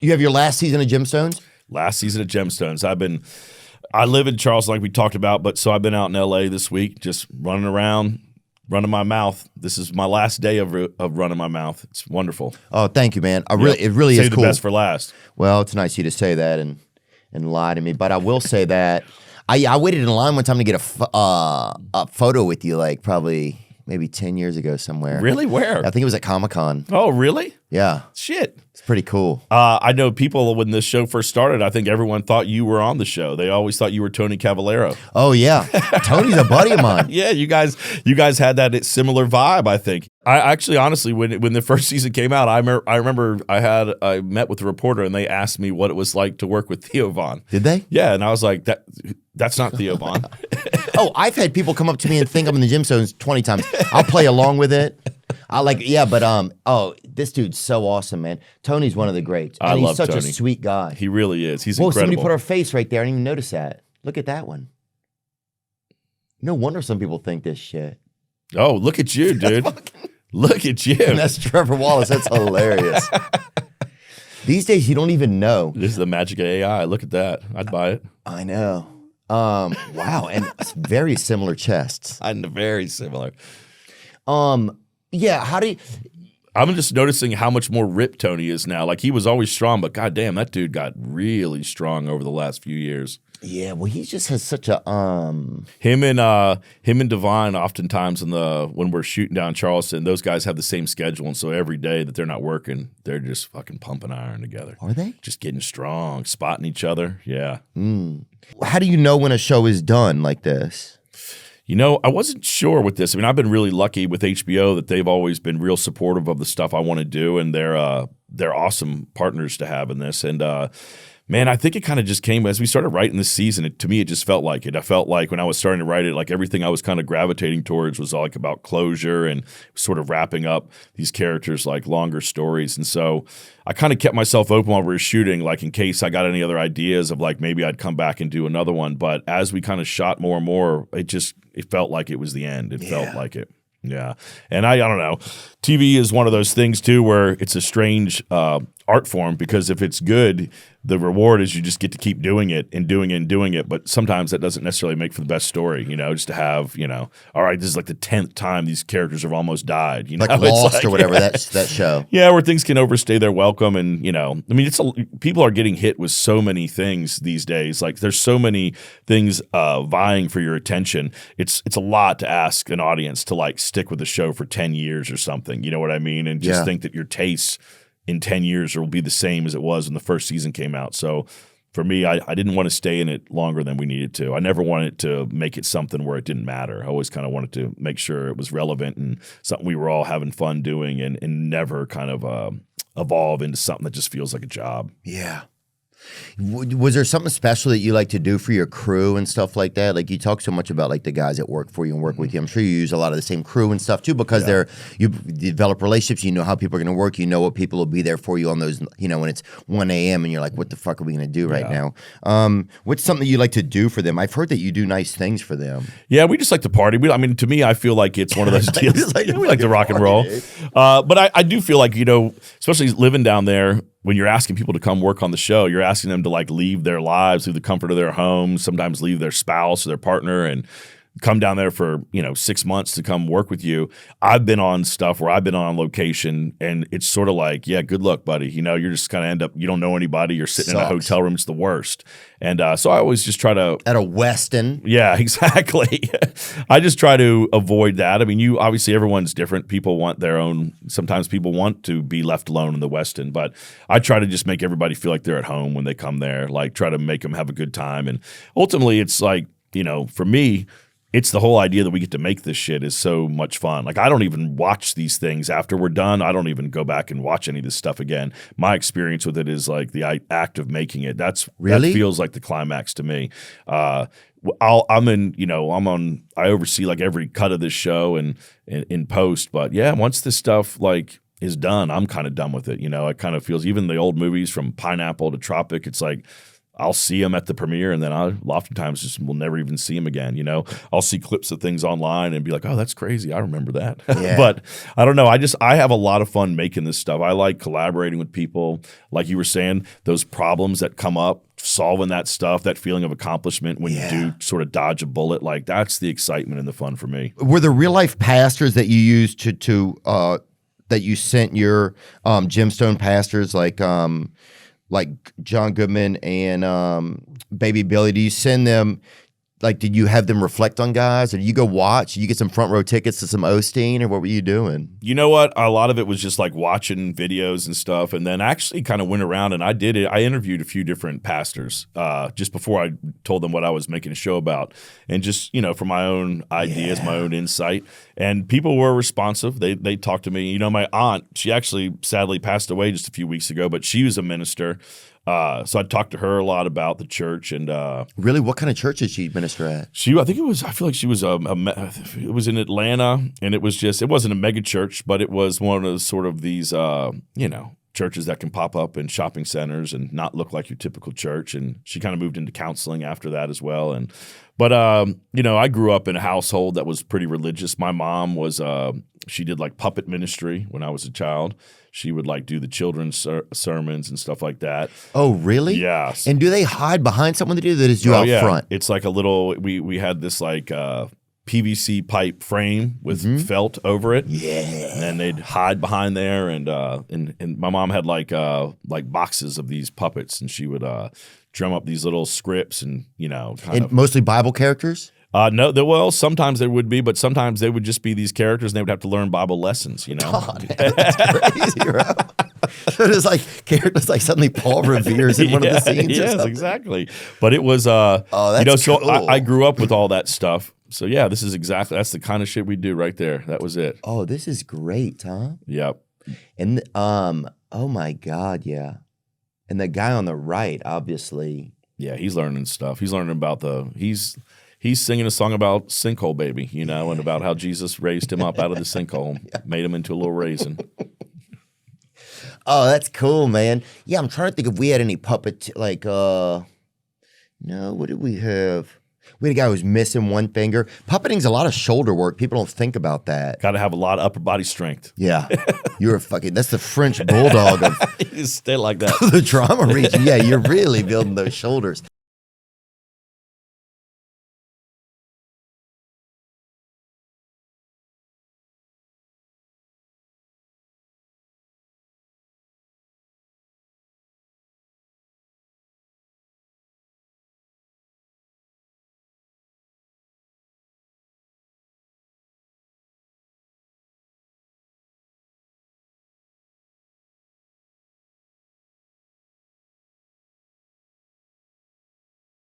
You have your last season of Gemstones? Last season of Gemstones. I live in Charleston like we talked about, but so I've been out in LA this week just running around, running my mouth. This is my last day of running my mouth. It's wonderful. Oh, thank you, man. It really is Save cool. the best for last. Well, it's nice of you to say that and lie to me, but I will say that I waited in line one time to get a photo with you, like probably maybe 10 years ago somewhere. Really? Where? I think it was at Comic-Con. Oh, really? Yeah. Shit. It's pretty cool. I know people, when this show first started, I think everyone thought you were on the show. They always thought you were Tony Cavallero. Oh, yeah. Tony's a buddy of mine. Yeah, you guys had that similar vibe, I think. I actually, honestly, when the first season came out, I remember I met with a reporter and they asked me what it was like to work with Theo Von. Did they? Yeah, and I was like, that's not Theo Von. Oh, I've had people come up to me and think I'm in the Gemstones 20 times. I'll play along with it. This dude's so awesome, man. Tony's one of the greats. I love Tony. He's such a Tony. sweet guy. He really is. He's Whoa, incredible. somebody put our face right there. I didn't even notice that. Look at that one. No wonder some people think this shit. Oh, look at you, dude. Look at you. And that's Trevor Wallace. That's hilarious. These days, you don't even know. This is the magic of AI. Look at that. I'd buy it. I know. Wow, and very similar chests. I'm very similar. Yeah, how do you... I'm just noticing how much more ripped Tony is now. Like, he was always strong, but goddamn, that dude got really strong over the last few years. Yeah, well, he just has such a Him and Devine, oftentimes when we're shooting down Charleston, those guys have the same schedule, and so every day that they're not working, they're just fucking pumping iron together. Are they? Just getting strong, spotting each other. Yeah. How do you know when a show is done like this? You know, I wasn't sure with this. I mean, I've been really lucky with HBO that they've always been real supportive of the stuff I want to do, and they're awesome partners to have in this. And man, I think it kind of just came as we started writing this season. To me, it just felt like it. I felt like when I was starting to write it, like everything I was kind of gravitating towards was like about closure and sort of wrapping up these characters like longer stories. And so I kind of kept myself open while we were shooting, like in case I got any other ideas of like maybe I'd come back and do another one. But as we kind of shot more and more, it felt like it was the end. It felt like it. Yeah. And I don't know. TV is one of those things too where it's a strange art form, because if it's good, the reward is you just get to keep doing it and doing it and doing it. But sometimes that doesn't necessarily make for the best story, just to have, all right, this is like the 10th time these characters have almost died. Like Lost or whatever, that show. Yeah, where things can overstay their welcome. And, I mean, people are getting hit with so many things these days. Like there's so many things vying for your attention. It's a lot to ask an audience to like stick with the show for 10 years or something. You know what I mean? And just think that your tastes in 10 years will be the same as it was when the first season came out. So for me, I didn't want to stay in it longer than we needed to. I never wanted to make it something where it didn't matter. I always kind of wanted to make sure it was relevant and something we were all having fun doing, and never kind of evolve into something that just feels like a job. Yeah. Was there something special that you like to do for your crew and stuff like that? Like you talk so much about like the guys that work for you and work with you. I'm sure you use a lot of the same crew and stuff too, because you develop relationships. You know how people are going to work. You know what people will be there for you on those. When it's 1 a.m. and you're like, what the fuck are we going to do right now? What's something you like to do for them? I've heard that you do nice things for them. Yeah, we just like to party. To me, I feel like it's one of those deals. We like to rock and roll. But I do feel like especially living down there. When you're asking people to come work on the show, you're asking them to like leave their lives, leave the comfort of their homes, sometimes leave their spouse or their partner and come down there for 6 months to come work with you. I've been on stuff where I've been on location and it's sort of like, yeah, good luck, buddy. You're just kind of end up, you don't know anybody. You're sitting in a hotel room. It's the worst. And so I always just try to. At a Westin. Yeah, exactly. I just try to avoid that. I mean, obviously everyone's different. People want their own. Sometimes people want to be left alone in the Westin, but I try to just make everybody feel like they're at home when they come there, like try to make them have a good time. And ultimately it's like, for me, it's the whole idea that we get to make this shit is so much fun. Like, I don't even watch these things after we're done. I don't even go back and watch any of this stuff again. My experience with it is like the act of making it. That feels like the climax to me. I oversee like every cut of this show and in post. But yeah, once this stuff like is done, I'm kind of done with it. It kind of feels, even the old movies from Pineapple to Tropic, it's like, I'll see them at the premiere, and then I oftentimes just will never even see them again. You know, I'll see clips of things online and be like, "Oh, that's crazy! I remember that." Yeah. But I don't know. I have a lot of fun making this stuff. I like collaborating with people, like you were saying, those problems that come up, solving that stuff, that feeling of accomplishment when you do sort of dodge a bullet. Like that's the excitement and the fun for me. Were the real life pastors that you used to that you sent your gemstone pastors like John Goodman and Baby Billy, do you send them, like, did you have them reflect on guys, or did you go watch? Did you get some front row tickets to some Osteen, or what were you doing? You know what? A lot of it was just like watching videos and stuff, and then actually kind of went around and I did it. I interviewed a few different pastors just before I told them what I was making a show about, and just, you know, for my own ideas, my own insight. And people were responsive. They talked to me. You know, my aunt, she actually sadly passed away just a few weeks ago, but she was a minister. So I talked to her a lot about the church and really, what kind of church did she minister at? I feel like she was it was in Atlanta, and it wasn't a mega church, but it was one of those sort of these churches that can pop up in shopping centers and not look like your typical church. And she kind of moved into counseling after that as well. But I grew up in a household that was pretty religious. My mom was she did like puppet ministry when I was a child. She would like do the children's sermons and stuff like that. Oh, really? Yes. And do they hide behind someone to do that? Is you out front? It's like a little. We had this like PVC pipe frame with felt over it. Yeah. And then they'd hide behind there, and my mom had like boxes of these puppets, and she would drum up these little scripts, and mostly Bible characters. No, well, sometimes there would be, but sometimes they would just be these characters, and they would have to learn Bible lessons. You know, God, that's crazy, bro. So it was like characters like suddenly Paul Revere's in one of the scenes. Yes, exactly. But it was, that's so cool. I grew up with all that stuff. So yeah, that's the kind of shit we do right there. That was it. Oh, this is great, Tom. Yep. And oh my God, yeah. And the guy on the right, obviously. Yeah, he's learning stuff. He's learning about he's singing a song about sinkhole baby, and about how Jesus raised him up out of the sinkhole, made him into a little raisin. Oh, that's cool, man. Yeah, I'm trying to think if we had any puppet no, what did we have? We had a guy who was missing one finger. Puppeting's a lot of shoulder work. People don't think about that. Got to have a lot of upper body strength. Yeah. That's the French bulldog of You just stay like that. the trauma region. Yeah, you're really building those shoulders.